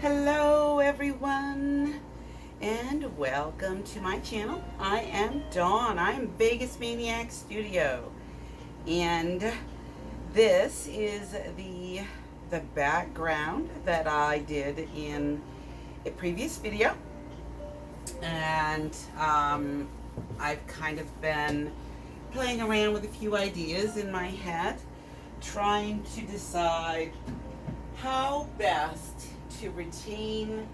Hello everyone and welcome to my channel. I am Dawn. I am Vegas Maniac Studio and this is the background that I did in a previous video, and I've kind of been playing around with a few ideas in my head, trying to decide how best to retain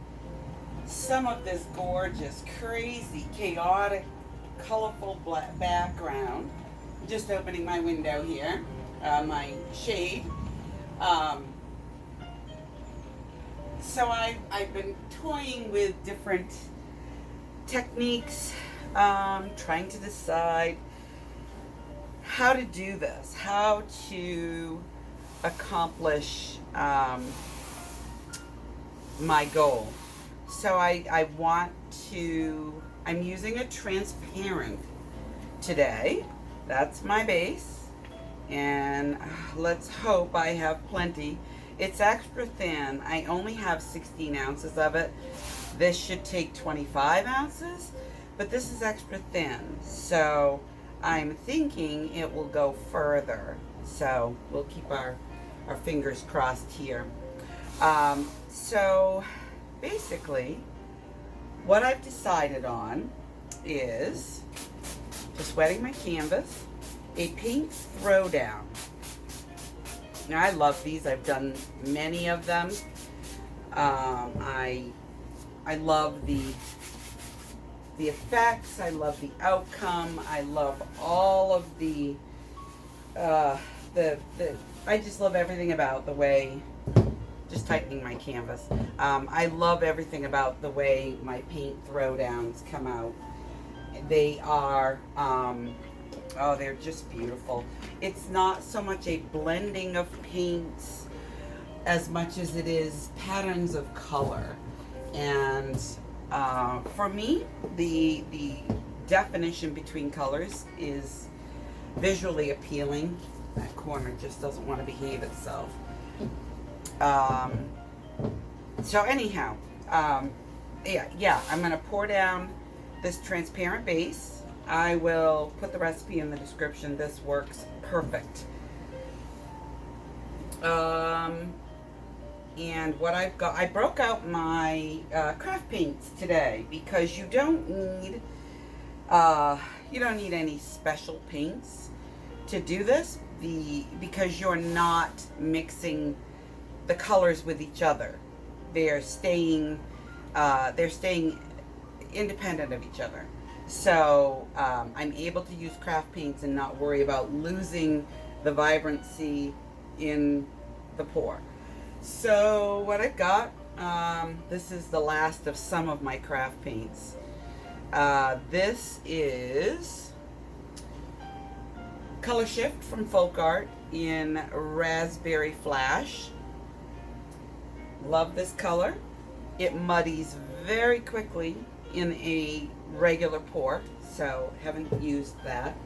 some of this gorgeous, crazy, chaotic, colorful black background. Just opening my window here, my shade. So I've been toying with different techniques, trying to decide how to do this, how to accomplish my goal. So I'm using a transparent today. That's my base, and let's hope I have plenty. It's extra thin. I only have 16 ounces of it. This should take 25 ounces, but this is extra thin, so I'm thinking it will go further. So we'll keep our fingers crossed here. So basically what I've decided on is just wetting my canvas, a paint throwdown. Now I love these. I've done many of them. I love the effects. I love the outcome. I love all of the I just love everything about the way, just tightening my canvas. I love everything about the way my paint throwdowns come out. They are, oh, they're just beautiful. It's not so much a blending of paints as much as it is patterns of color. And for me, the definition between colors is visually appealing. That corner just doesn't want to behave itself. So anyhow, yeah, I'm going to pour down this transparent base. I will put the recipe in the description. This works perfect. And what I've got, I broke out my craft paints today because you don't need any special paints to do this, because you're not mixing the colors with each other. They're staying independent of each other. So I'm able to use craft paints and not worry about losing the vibrancy in the pour. So what I've got, this is the last of some of my craft paints. This is Color Shift from Folk Art in Raspberry Flash. Love this color. It muddies very quickly in a regular pour, so haven't used that.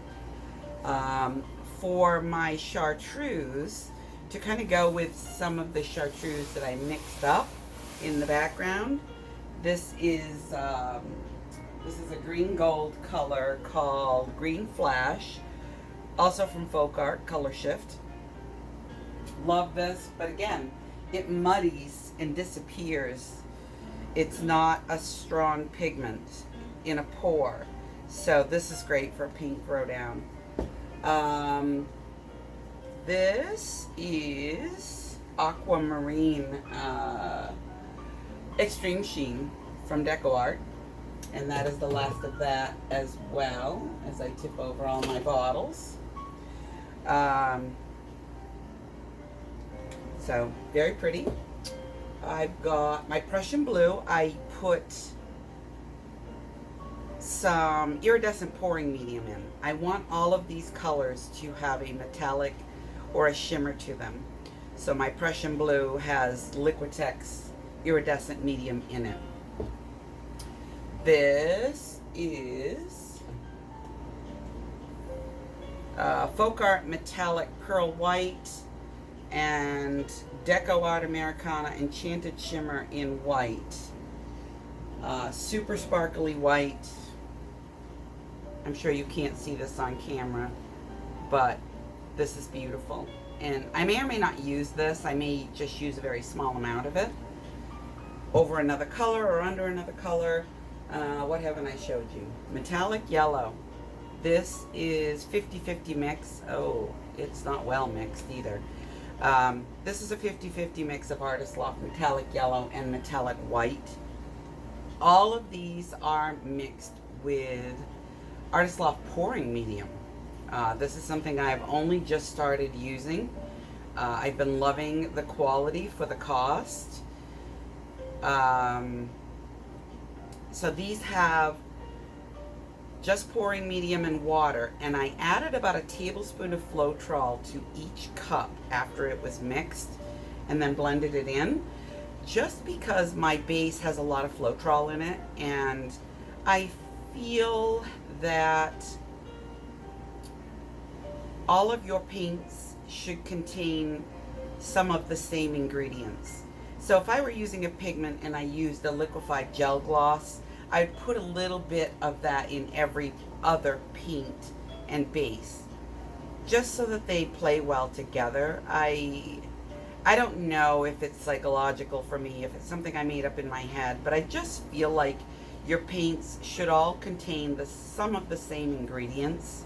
For my chartreuse, to kind of go with some of the chartreuse that I mixed up in the background, this is a green gold color called Green Flash, also from Folk Art, Color Shift. Love this, but again, it muddies and disappears. It's not a strong pigment in a pour, so this is great for a paint throwdown. This is Aquamarine Extreme Sheen from Deco Art, and that is the last of that as well, as I tip over all my bottles. So very pretty. I've got my Prussian blue. I put some iridescent pouring medium in. I want all of these colors to have a metallic or a shimmer to them. So my Prussian blue has Liquitex iridescent medium in it. This is Folk Art Metallic Pearl White and Deco Art Americana Enchanted Shimmer in white. Super sparkly white. I'm sure you can't see this on camera, but this is beautiful. And I may or may not use this. I may just use a very small amount of it over another color or under another color. What haven't I showed you? Metallic yellow. This is 50-50 mix. Oh, it's not well mixed either. This is a 50-50 mix of Artist Loft metallic yellow and metallic white. All of these are mixed with Artist Loft pouring medium. This is something I've only just started using. I've been loving the quality for the cost. So these have just pouring medium and water, and I added about a tablespoon of Floetrol to each cup after it was mixed and then blended it in, just because my base has a lot of Floetrol in it, and I feel that all of your paints should contain some of the same ingredients. So if I were using a pigment and I used a liquefied gel gloss, I'd put a little bit of that in every other paint and base, just so that they play well together. I don't know if it's psychological for me, if it's something I made up in my head, but I just feel like your paints should all contain some of the same ingredients.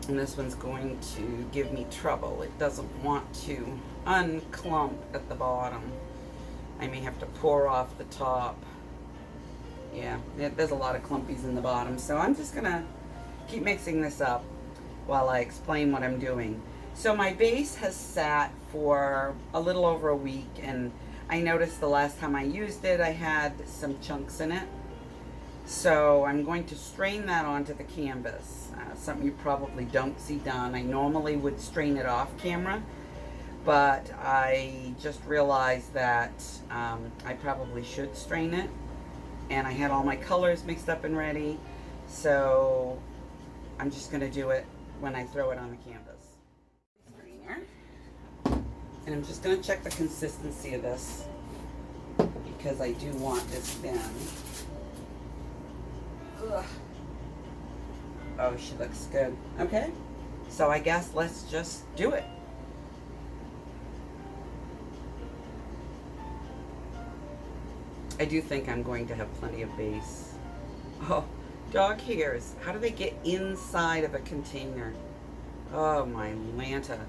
And this one's going to give me trouble. It doesn't want to unclump at the bottom. I may have to pour off the top. Yeah, there's a lot of clumpies in the bottom, so I'm just gonna keep mixing this up while I explain what I'm doing. So my base has sat for a little over a week, and I noticed the last time I used it I had some chunks in it. So I'm going to strain that onto the canvas, something you probably don't see done. I normally would strain it off camera, but I just realized that I probably should strain it. And I had all my colors mixed up and ready, so I'm just going to do it when I throw it on the canvas. Strainer. And I'm just going to check the consistency of this, because I do want this thin. Ugh. Oh, she looks good. Okay, so I guess let's just do it. I do think I'm going to have plenty of base. Oh, dog hairs. How do they get inside of a container? Oh, my Lanta.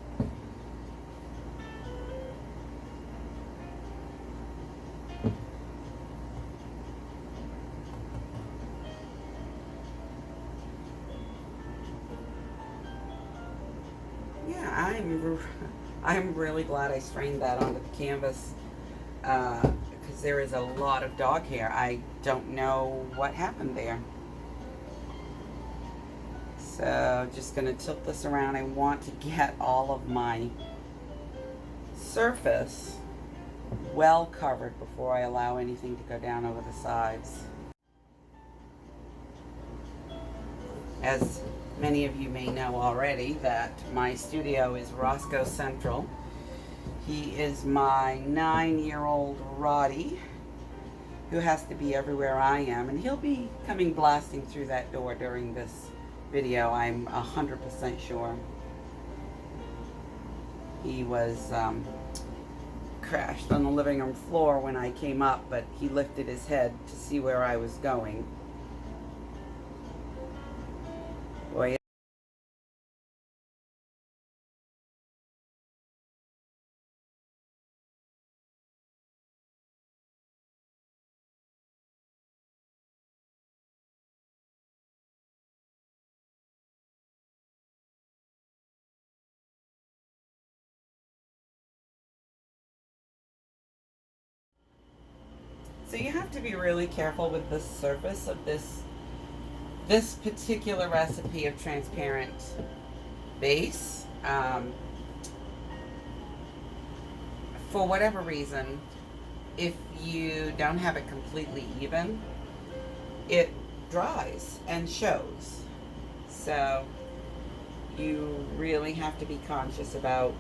Yeah, I'm really glad I strained that onto the canvas. Because there is a lot of dog hair. I don't know what happened there. So just going to tilt this around. I want to get all of my surface well covered before I allow anything to go down over the sides. As many of you may know already, that my studio is Roscoe Central. He is my 9-year-old Roddy, who has to be everywhere I am, and he'll be coming blasting through that door during this video, I'm 100% sure. He was crashed on the living room floor when I came up, but he lifted his head to see where I was going. Boy, so you have to be really careful with the surface of this particular recipe of transparent base. For whatever reason, if you don't have it completely even, it dries and shows. So you really have to be conscious about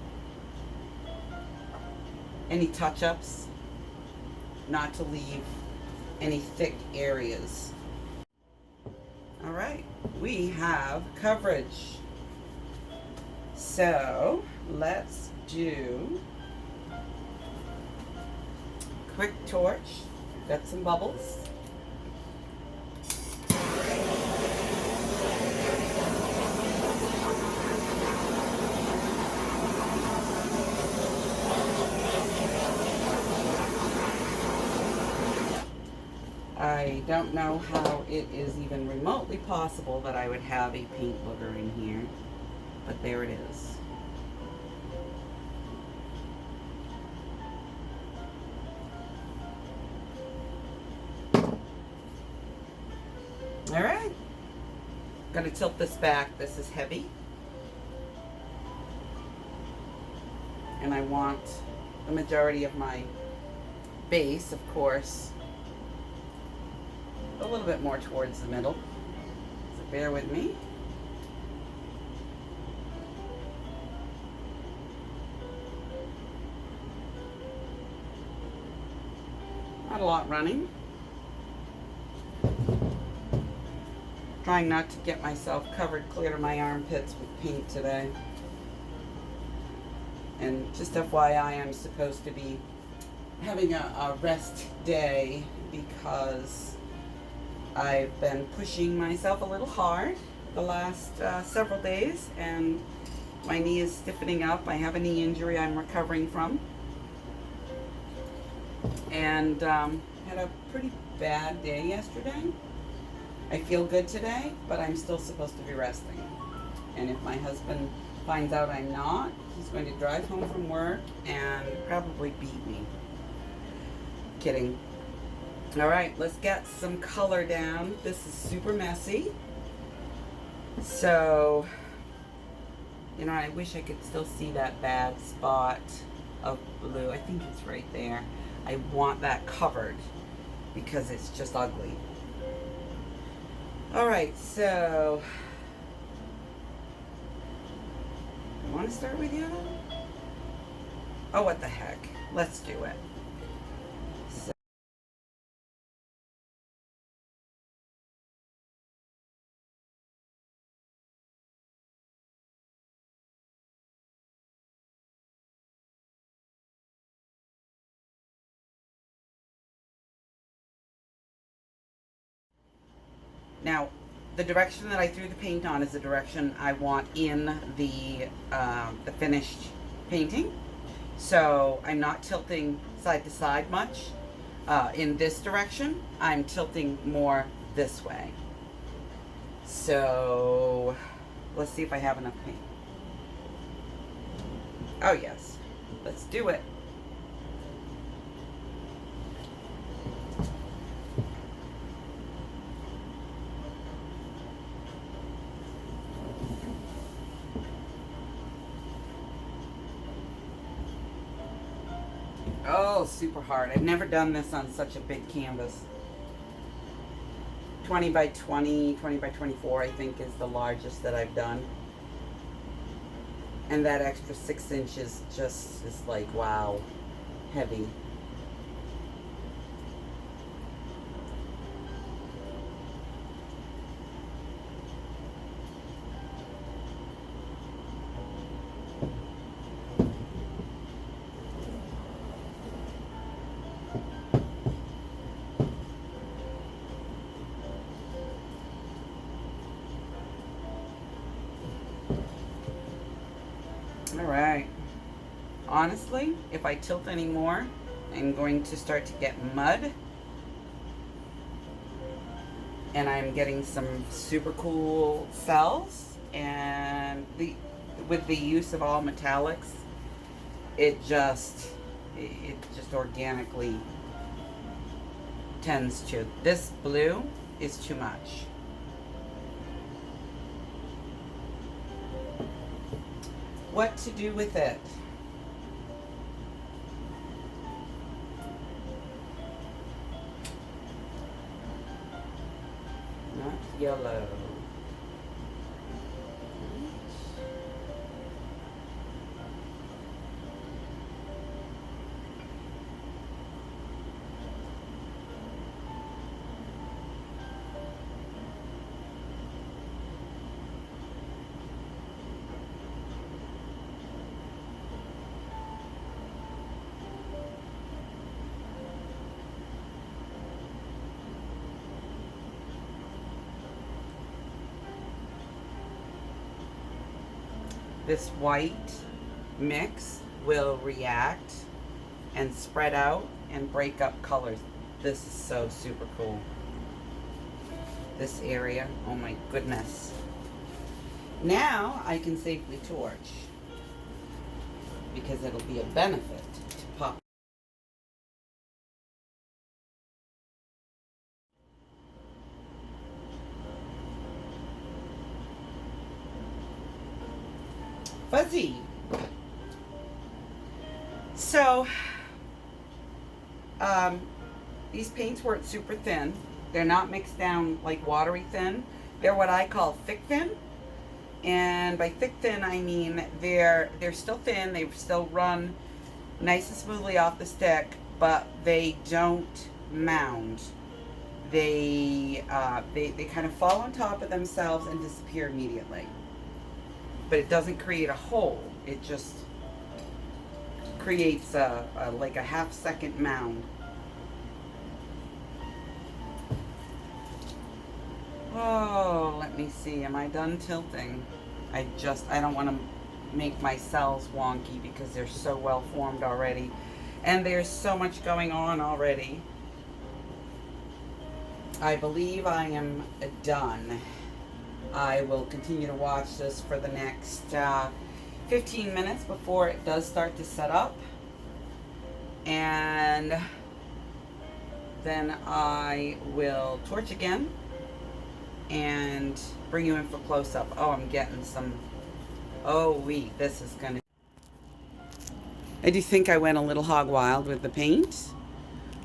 any touch-ups, not to leave any thick areas. All right, we have coverage. So let's do quick torch. Got some bubbles. I don't know how it is even remotely possible that I would have a paint booger in here, but there it is. All right, gonna tilt this back. This is heavy, and I want the majority of my base, of course, a little bit more towards the middle, so bear with me. Not a lot running. Trying not to get myself covered clear to my armpits with paint today. And just FYI, I'm supposed to be having a rest day because I've been pushing myself a little hard the last several days, and my knee is stiffening up. I have a knee injury I'm recovering from, and had a pretty bad day yesterday. I feel good today, but I'm still supposed to be resting. And if my husband finds out I'm not, he's going to drive home from work and probably beat me. Kidding. All right, let's get some color down. This is super messy. So, you know, I wish I could still see that bad spot of blue. I think it's right there. I want that covered because it's just ugly. All right, so I want to start with yellow. Oh, what the heck? Let's do it. So, now, the direction that I threw the paint on is the direction I want in the finished painting. So I'm not tilting side to side much in this direction. I'm tilting more this way. So let's see if I have enough paint. Oh yes, let's do it. Oh, super hard. I've never done this on such a big canvas. 20 by 20, 20 by 24, I think, is the largest that I've done. And that extra 6 inches just is like, wow, heavy. All right. Honestly, if I tilt any more, I'm going to start to get mud. And I'm getting some super cool cells. And with the use of all metallics, it just organically tends to. This blue is too much. What to do with it? Not yellow. this white mix will react and spread out and break up colors. This is so super cool. This area, oh my goodness. Now I can safely torch because it'll be a benefit to pop. Fuzzy. So, these paints weren't super thin. They're not mixed down like watery thin. They're what I call thick thin. And by thick thin, I mean they're still thin. They still run nice and smoothly off the stick, but they don't mound. They kind of fall on top of themselves and disappear immediately. But it doesn't create a hole. It just creates like a half-second mound. Oh, let me see. Am I done tilting? I don't want to make my cells wonky because they're so well formed already. And there's so much going on already. I believe I am done. I will continue to watch this for the next 15 minutes before it does start to set up. And then I will torch again and bring you in for close-up. Oh, I'm getting some, this is gonna. I do think I went a little hog wild with the paint.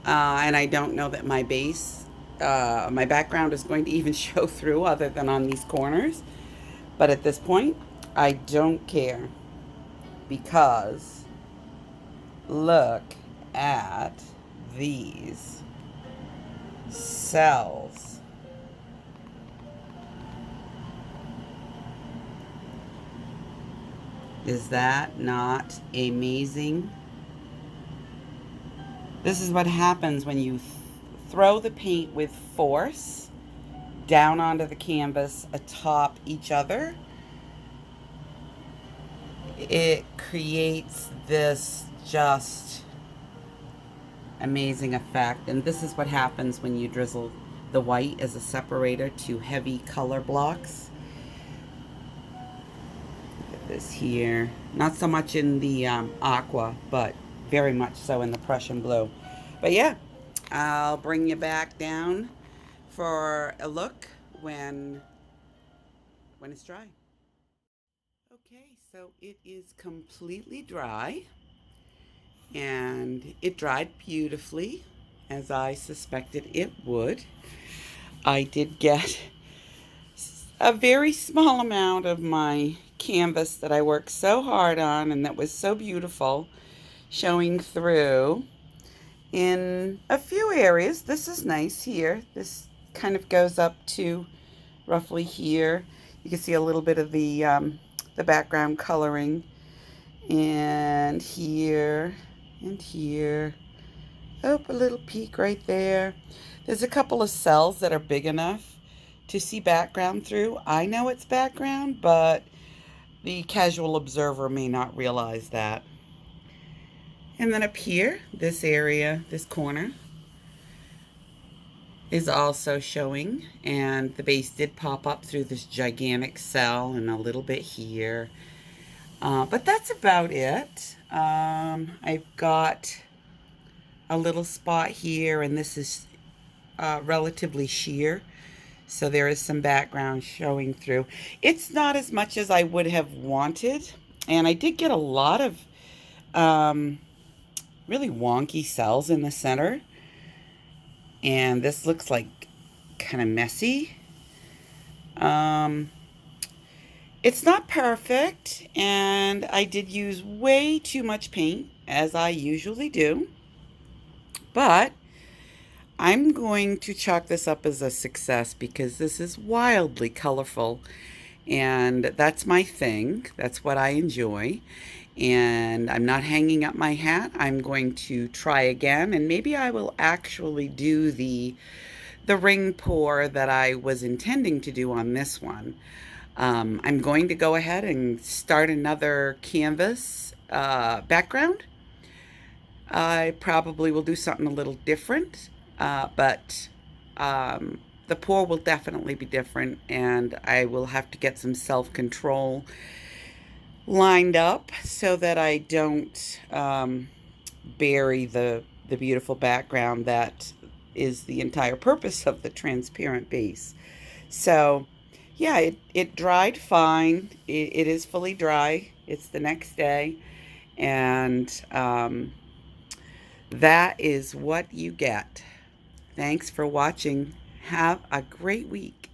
And I don't know that my base, my background is going to even show through other than on these corners. But at this point, I don't care because look at these cells. Is that not amazing? This is what happens when you throw the paint with force down onto the canvas atop each other. It creates this just amazing effect. And this is what happens when you drizzle the white as a separator to heavy color blocks. Look at this here. Not so much in the aqua, but very much so in the Prussian blue. But yeah, I'll bring you back down for a look when it's dry. Okay, so it is completely dry, and it dried beautifully, as I suspected it would. I did get a very small amount of my canvas that I worked so hard on and that was so beautiful showing through in a few areas. This is nice here. This kind of goes up to roughly here. You can see a little bit of the background coloring, and here and here. Oh, a little peak right there. There's a couple of cells that are big enough to see background through. I know it's background, but the casual observer may not realize that. And then up here, this area, this corner, is also showing, and the base did pop up through this gigantic cell and a little bit here. But that's about it. I've got a little spot here, and this is relatively sheer, so there is some background showing through. It's not as much as I would have wanted, and I did get a lot of really wonky cells in the center, and this looks like kind of messy. It's not perfect, and I did use way too much paint, as I usually do, but I'm going to chalk this up as a success because this is wildly colorful, and that's my thing. That's what I enjoy, and I'm not hanging up my hat. I'm going to try again, and maybe I will actually do the ring pour that I was intending to do on this one. I'm going to go ahead and start another canvas background. I probably will do something a little different, but the pour will definitely be different, and I will have to get some self-control lined up so that I don't bury the beautiful background that is the entire purpose of the transparent base. So yeah, it dried fine. It is fully dry. It's the next day, and that is what you get. Thanks for watching. Have a great week.